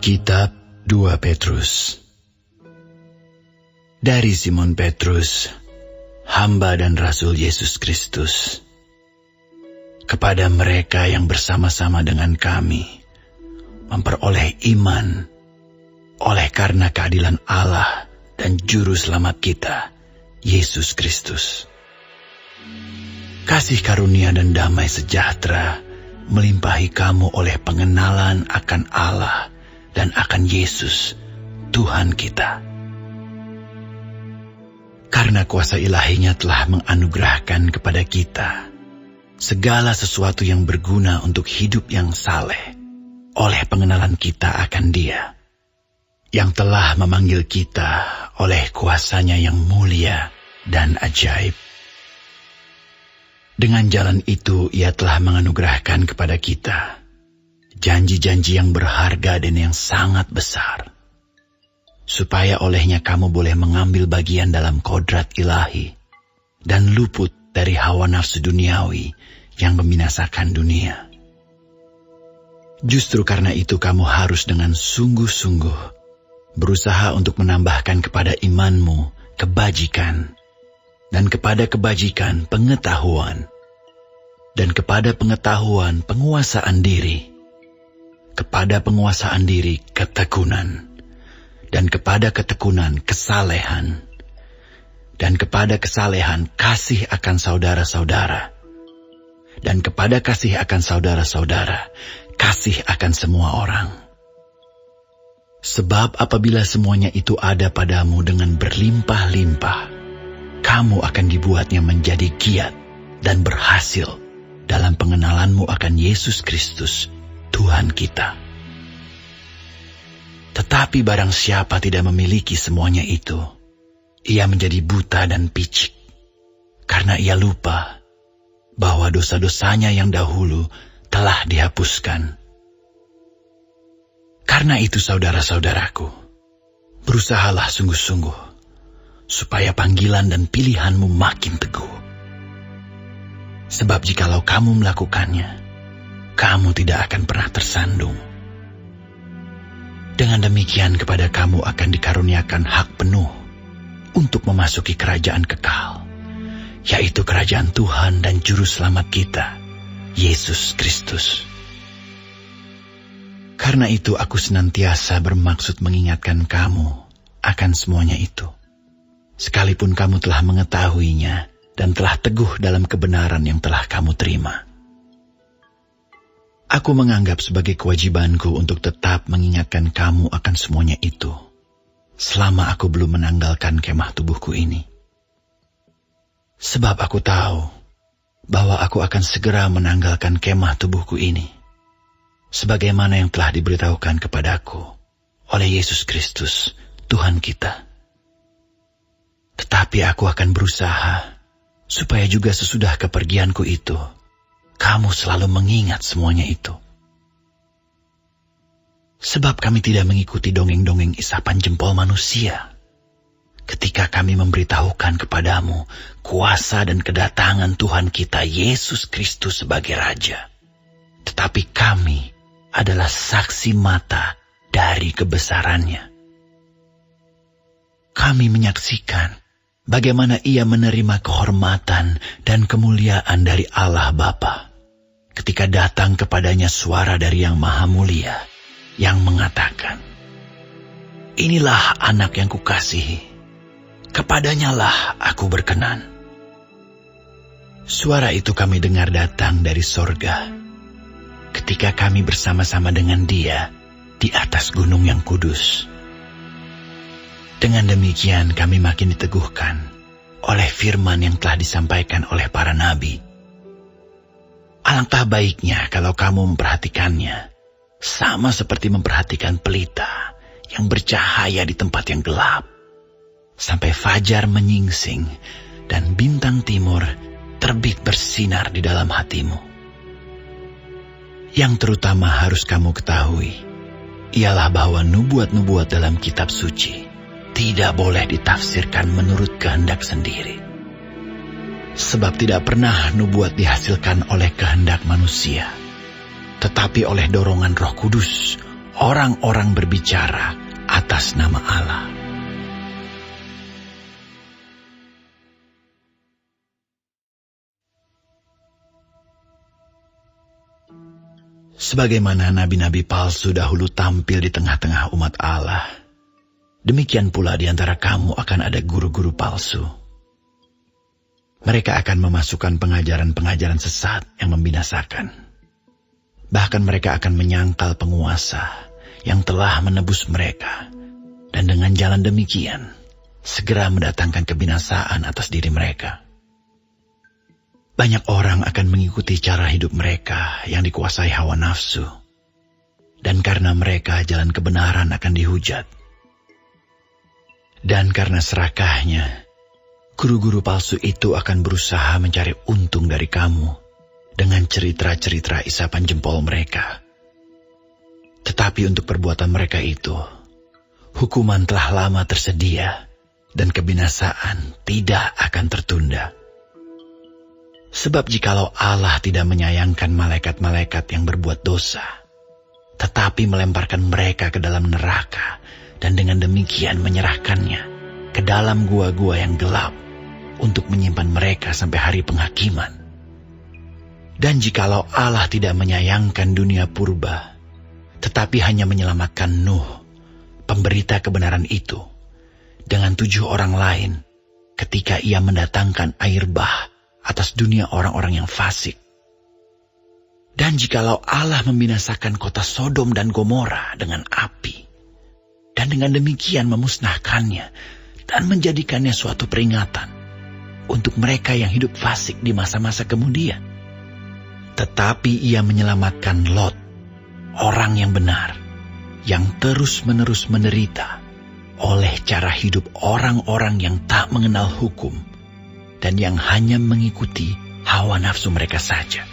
Kitab 2 Petrus. Dari Simon Petrus, hamba dan rasul Yesus Kristus, kepada mereka yang bersama-sama dengan kami memperoleh iman oleh karena keadilan Allah dan Juru Selamat kita, Yesus Kristus. Kasih karunia dan damai sejahtera melimpahi kamu oleh pengenalan akan Allah dan akan Yesus, Tuhan kita. Karena kuasa ilahinya telah menganugerahkan kepada kita segala sesuatu yang berguna untuk hidup yang saleh oleh pengenalan kita akan Dia, yang telah memanggil kita oleh kuasanya yang mulia dan ajaib. Dengan jalan itu Ia telah menganugerahkan kepada kita janji-janji yang berharga dan yang sangat besar, supaya olehnya kamu boleh mengambil bagian dalam kodrat ilahi dan luput dari hawa nafsu duniawi yang membinasakan dunia. Justru karena itu kamu harus dengan sungguh-sungguh berusaha untuk menambahkan kepada imanmu kebajikan, dan kepada kebajikan pengetahuan, dan kepada pengetahuan penguasaan diri, kepada penguasaan diri ketekunan, dan kepada ketekunan kesalehan, dan kepada kesalehan kasih akan saudara-saudara, dan kepada kasih akan saudara-saudara kasih akan semua orang. Sebab apabila semuanya itu ada padamu dengan berlimpah-limpah, kamu akan dibuatnya menjadi giat dan berhasil dalam pengenalanmu akan Yesus Kristus, Tuhan kita. Tetapi barang siapa tidak memiliki semuanya itu, ia menjadi buta dan picik, karena ia lupa bahwa dosa-dosanya yang dahulu telah dihapuskan. Karena itu saudara-saudaraku, berusahalah sungguh-sungguh supaya panggilan dan pilihanmu makin teguh. Sebab jikalau kamu melakukannya, kamu tidak akan pernah tersandung. Dengan demikian kepada kamu akan dikaruniakan hak penuh untuk memasuki kerajaan kekal, yaitu kerajaan Tuhan dan Juru Selamat kita, Yesus Kristus. Karena itu aku senantiasa bermaksud mengingatkan kamu akan semuanya itu, sekalipun kamu telah mengetahuinya dan telah teguh dalam kebenaran yang telah kamu terima. Aku menganggap sebagai kewajibanku untuk tetap mengingatkan kamu akan semuanya itu, selama aku belum menanggalkan kemah tubuhku ini. Sebab aku tahu bahwa aku akan segera menanggalkan kemah tubuhku ini, sebagaimana yang telah diberitahukan kepadaku oleh Yesus Kristus, Tuhan kita. Tetapi aku akan berusaha supaya juga sesudah kepergianku itu, kamu selalu mengingat semuanya itu. Sebab kami tidak mengikuti dongeng-dongeng isapan jempol manusia ketika kami memberitahukan kepadamu kuasa dan kedatangan Tuhan kita Yesus Kristus sebagai Raja. Tetapi kami adalah saksi mata dari kebesarannya. Kami menyaksikan bagaimana Ia menerima kehormatan dan kemuliaan dari Allah Bapa ketika datang kepadanya suara dari Yang Maha Mulia yang mengatakan, "Inilah anak yang kukasihi, kepadanyalah aku berkenan." Suara itu kami dengar datang dari sorga ketika kami bersama-sama dengan Dia di atas gunung yang kudus. Dengan demikian kami makin diteguhkan oleh firman yang telah disampaikan oleh para nabi. Alangkah baiknya kalau kamu memperhatikannya, sama seperti memperhatikan pelita yang bercahaya di tempat yang gelap, sampai fajar menyingsing dan bintang timur terbit bersinar di dalam hatimu. Yang terutama harus kamu ketahui ialah bahwa nubuat-nubuat dalam kitab suci tidak boleh ditafsirkan menurut kehendak sendiri. Sebab tidak pernah nubuat dihasilkan oleh kehendak manusia, tetapi oleh dorongan Roh Kudus, orang-orang berbicara atas nama Allah. Sebagaimana nabi-nabi palsu dahulu tampil di tengah-tengah umat Allah, demikian pula di antara kamu akan ada guru-guru palsu. Mereka akan memasukkan pengajaran-pengajaran sesat yang membinasakan. Bahkan mereka akan menyangkal penguasa yang telah menebus mereka, dan dengan jalan demikian segera mendatangkan kebinasaan atas diri mereka. Banyak orang akan mengikuti cara hidup mereka yang dikuasai hawa nafsu, dan karena mereka jalan kebenaran akan dihujat. Dan karena serakahnya, guru-guru palsu itu akan berusaha mencari untung dari kamu dengan cerita-cerita isapan jempol mereka. Tetapi untuk perbuatan mereka itu, hukuman telah lama tersedia dan kebinasaan tidak akan tertunda. Sebab jikalau Allah tidak menyayangkan malaikat-malaikat yang berbuat dosa, tetapi melemparkan mereka ke dalam neraka dan dengan demikian menyerahkannya ke dalam gua-gua yang gelap untuk menyimpan mereka sampai hari penghakiman. Dan jikalau Allah tidak menyayangkan dunia purba, tetapi hanya menyelamatkan Nuh, pemberita kebenaran itu, dengan 7 orang lain ketika ia mendatangkan air bah atas dunia orang-orang yang fasik. Dan jikalau Allah membinasakan kota Sodom dan Gomora dengan api, dan dengan demikian memusnahkannya dan menjadikannya suatu peringatan untuk mereka yang hidup fasik di masa-masa kemudian, tetapi ia menyelamatkan Lot, orang yang benar, yang terus-menerus menderita oleh cara hidup orang-orang yang tak mengenal hukum dan yang hanya mengikuti hawa nafsu mereka saja.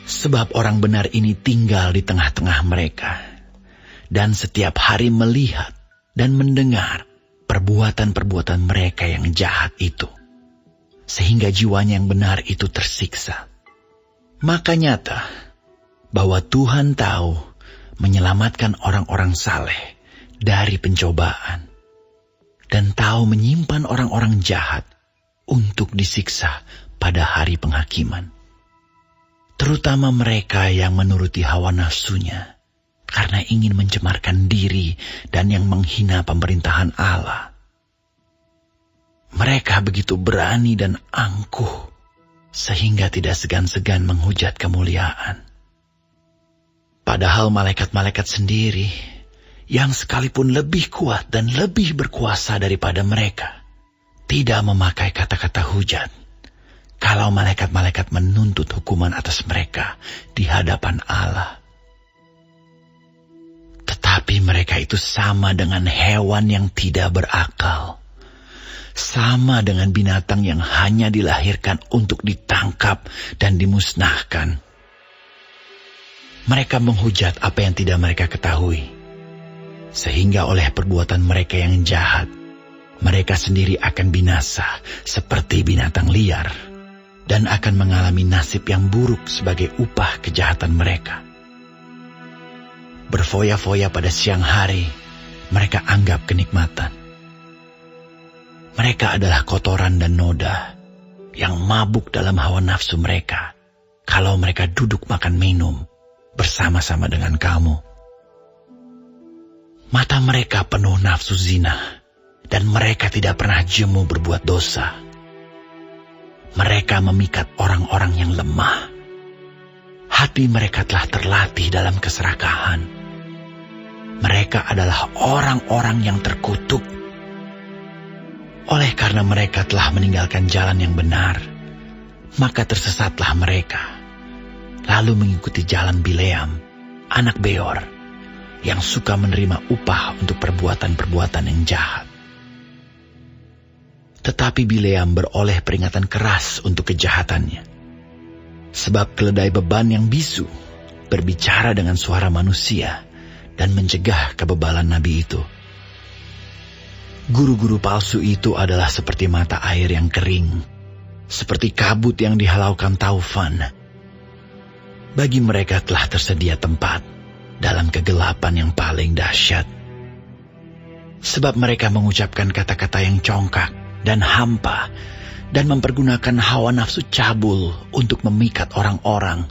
Sebab orang benar ini tinggal di tengah-tengah mereka, dan setiap hari melihat dan mendengar perbuatan-perbuatan mereka yang jahat itu, sehingga jiwanya yang benar itu tersiksa. Maka nyata bahwa Tuhan tahu menyelamatkan orang-orang saleh dari pencobaan, dan tahu menyimpan orang-orang jahat untuk disiksa pada hari penghakiman. Terutama mereka yang menuruti hawa nafsunya karena ingin mencemarkan diri dan yang menghina pemerintahan Allah. Mereka begitu berani dan angkuh sehingga tidak segan-segan menghujat kemuliaan. Padahal malaikat-malaikat sendiri yang sekalipun lebih kuat dan lebih berkuasa daripada mereka tidak memakai kata-kata hujat kalau malaikat-malaikat menuntut hukuman atas mereka di hadapan Allah. Tetapi mereka itu sama dengan hewan yang tidak berakal, sama dengan binatang yang hanya dilahirkan untuk ditangkap dan dimusnahkan. Mereka menghujat apa yang tidak mereka ketahui, sehingga oleh perbuatan mereka yang jahat, mereka sendiri akan binasa seperti binatang liar dan akan mengalami nasib yang buruk sebagai upah kejahatan mereka. Berfoya-foya pada siang hari, mereka anggap kenikmatan. Mereka adalah kotoran dan noda yang mabuk dalam hawa nafsu mereka kalau mereka duduk makan minum bersama-sama dengan kamu. Mata mereka penuh nafsu zina, dan mereka tidak pernah jemu berbuat dosa. Mereka memikat orang-orang yang lemah. Hati mereka telah terlatih dalam keserakahan. Mereka adalah orang-orang yang terkutuk. Oleh karena mereka telah meninggalkan jalan yang benar, maka tersesatlah mereka, lalu mengikuti jalan Bileam, anak Beor, yang suka menerima upah untuk perbuatan-perbuatan yang jahat. Tetapi Bileam beroleh peringatan keras untuk kejahatannya. Sebab keledai beban yang bisu berbicara dengan suara manusia dan mencegah kebebalan nabi itu. Guru-guru palsu itu adalah seperti mata air yang kering, seperti kabut yang dihalaukan taufan. Bagi mereka telah tersedia tempat, dalam kegelapan yang paling dahsyat. Sebab mereka mengucapkan kata-kata yang congkak dan hampa dan mempergunakan hawa nafsu cabul untuk memikat orang-orang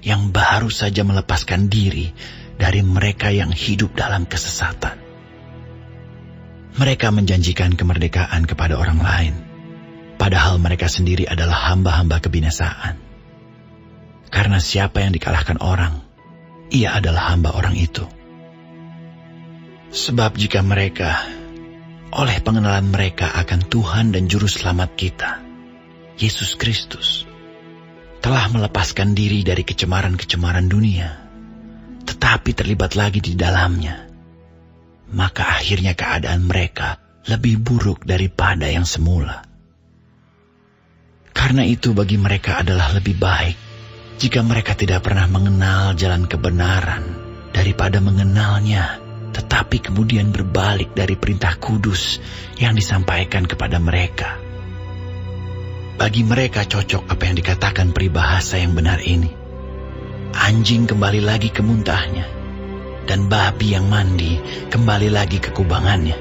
yang baru saja melepaskan diri dari mereka yang hidup dalam kesesatan. Mereka menjanjikan kemerdekaan kepada orang lain, padahal mereka sendiri adalah hamba-hamba kebinasaan. Karena siapa yang dikalahkan orang, ia adalah hamba orang itu. Sebab jika mereka, oleh pengenalan mereka akan Tuhan dan Juru Selamat kita, Yesus Kristus, telah melepaskan diri dari kecemaran-kecemaran dunia, tetapi terlibat lagi di dalamnya, maka akhirnya keadaan mereka lebih buruk daripada yang semula. Karena itu bagi mereka adalah lebih baik jika mereka tidak pernah mengenal jalan kebenaran daripada mengenalnya, tetapi kemudian berbalik dari perintah kudus yang disampaikan kepada mereka. Bagi mereka cocok apa yang dikatakan peribahasa yang benar ini. Anjing kembali lagi ke muntahnya, dan babi yang mandi kembali lagi ke kubangannya.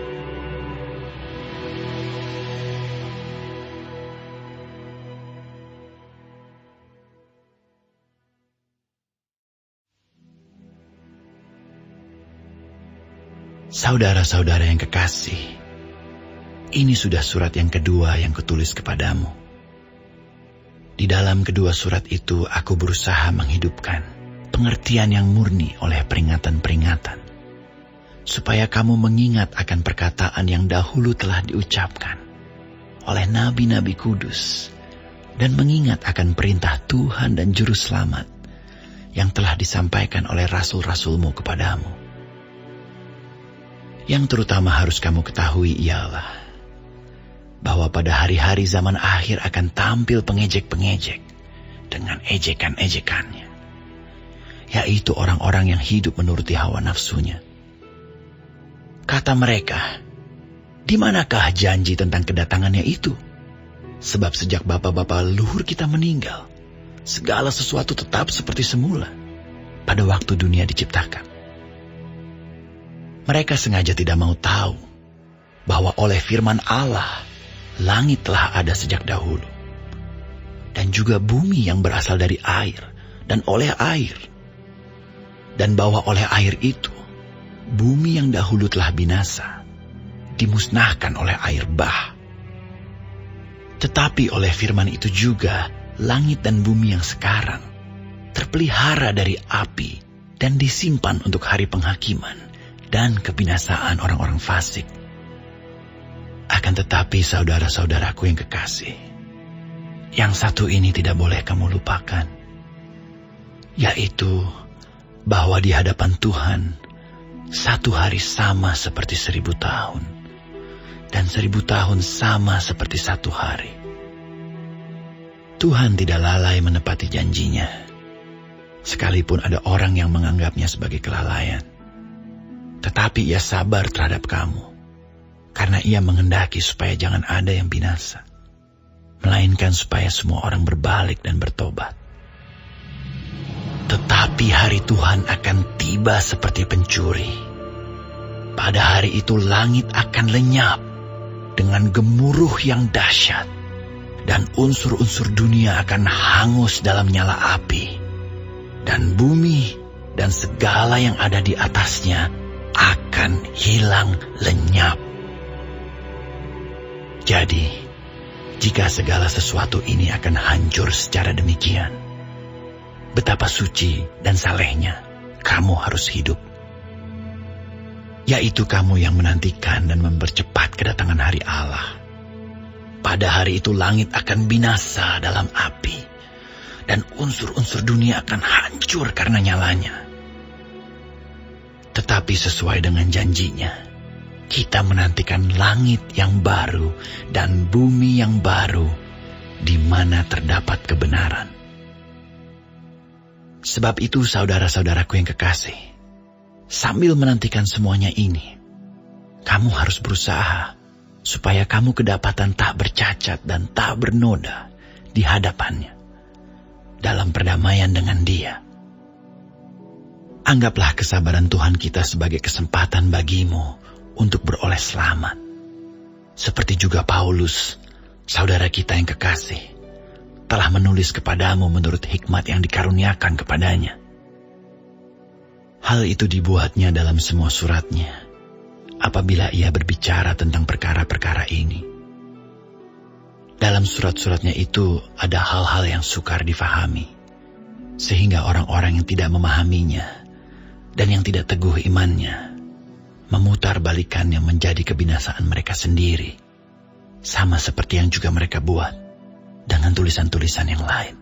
Saudara-saudara yang kekasih, ini sudah surat yang kedua yang kutulis kepadamu. Di dalam kedua surat itu aku berusaha menghidupkan pengertian yang murni oleh peringatan-peringatan, supaya kamu mengingat akan perkataan yang dahulu telah diucapkan oleh nabi-nabi kudus, dan mengingat akan perintah Tuhan dan Juru Selamat yang telah disampaikan oleh rasul-rasulmu kepadamu. Yang terutama harus kamu ketahui ialah bahwa pada hari-hari zaman akhir akan tampil pengejek-pengejek dengan ejekan-ejekannya, yaitu orang-orang yang hidup menuruti hawa nafsunya. Kata mereka, "Di manakah janji tentang kedatangannya itu? Sebab sejak bapa-bapa leluhur kita meninggal, segala sesuatu tetap seperti semula pada waktu dunia diciptakan." Mereka sengaja tidak mau tahu bahwa oleh firman Allah, langit telah ada sejak dahulu, dan juga bumi yang berasal dari air dan oleh air, dan bahwa oleh air itu, bumi yang dahulu telah binasa, dimusnahkan oleh air bah. Tetapi oleh firman itu juga, langit dan bumi yang sekarang terpelihara dari api dan disimpan untuk hari penghakiman dan kebinasaan orang-orang fasik. Akan tetapi saudara-saudaraku yang kekasih, yang satu ini tidak boleh kamu lupakan, yaitu bahwa di hadapan Tuhan, satu hari sama seperti 1000 tahun, dan 1000 tahun sama seperti satu hari. Tuhan tidak lalai menepati janjinya, sekalipun ada orang yang menganggapnya sebagai kelalaian. Tetapi ia sabar terhadap kamu, karena ia menghendaki supaya jangan ada yang binasa, melainkan supaya semua orang berbalik dan bertobat. Tetapi hari Tuhan akan tiba seperti pencuri. Pada hari itu langit akan lenyap dengan gemuruh yang dahsyat, dan unsur-unsur dunia akan hangus dalam nyala api, dan bumi dan segala yang ada di atasnya akan hilang lenyap. Jadi, jika segala sesuatu ini akan hancur secara demikian, betapa suci dan salehnya kamu harus hidup, yaitu kamu yang menantikan dan mempercepat kedatangan hari Allah. Pada hari itu langit akan binasa dalam api, dan unsur-unsur dunia akan hancur karena nyalanya. Tetapi sesuai dengan janjinya, kita menantikan langit yang baru dan bumi yang baru, di mana terdapat kebenaran. Sebab itu saudara-saudaraku yang kekasih, sambil menantikan semuanya ini, kamu harus berusaha supaya kamu kedapatan tak bercacat dan tak bernoda di hadapannya, dalam perdamaian dengan Dia. Anggaplah kesabaran Tuhan kita sebagai kesempatan bagimu untuk beroleh selamat. Seperti juga Paulus, saudara kita yang kekasih, telah menulis kepadamu menurut hikmat yang dikaruniakan kepadanya. Hal itu dibuatnya dalam semua suratnya, apabila ia berbicara tentang perkara-perkara ini. Dalam surat-suratnya itu ada hal-hal yang sukar difahami, sehingga orang-orang yang tidak memahaminya dan yang tidak teguh imannya memutar balikannya menjadi kebinasaan mereka sendiri, sama seperti yang juga mereka buat dengan tulisan-tulisan yang lain.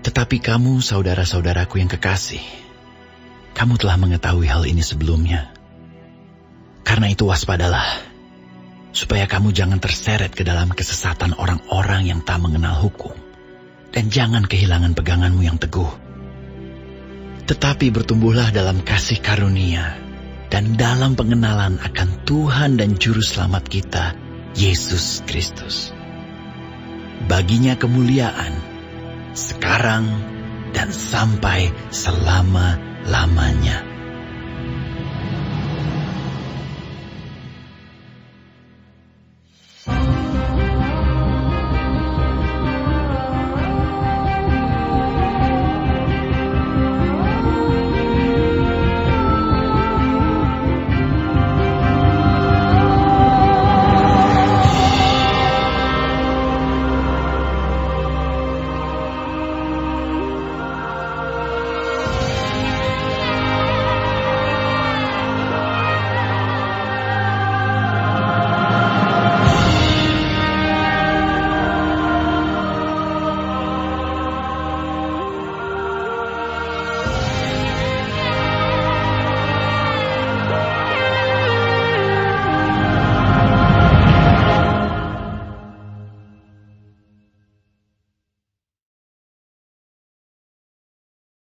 Tetapi kamu, saudara-saudaraku yang kekasih, kamu telah mengetahui hal ini sebelumnya. Karena itu waspadalah, supaya kamu jangan terseret ke dalam kesesatan orang-orang yang tak mengenal hukum, dan jangan kehilangan peganganmu yang teguh. Tetapi bertumbuhlah dalam kasih karunia dan dalam pengenalan akan Tuhan dan Juru Selamat kita, Yesus Kristus. Baginya kemuliaan, sekarang dan sampai selama-lamanya.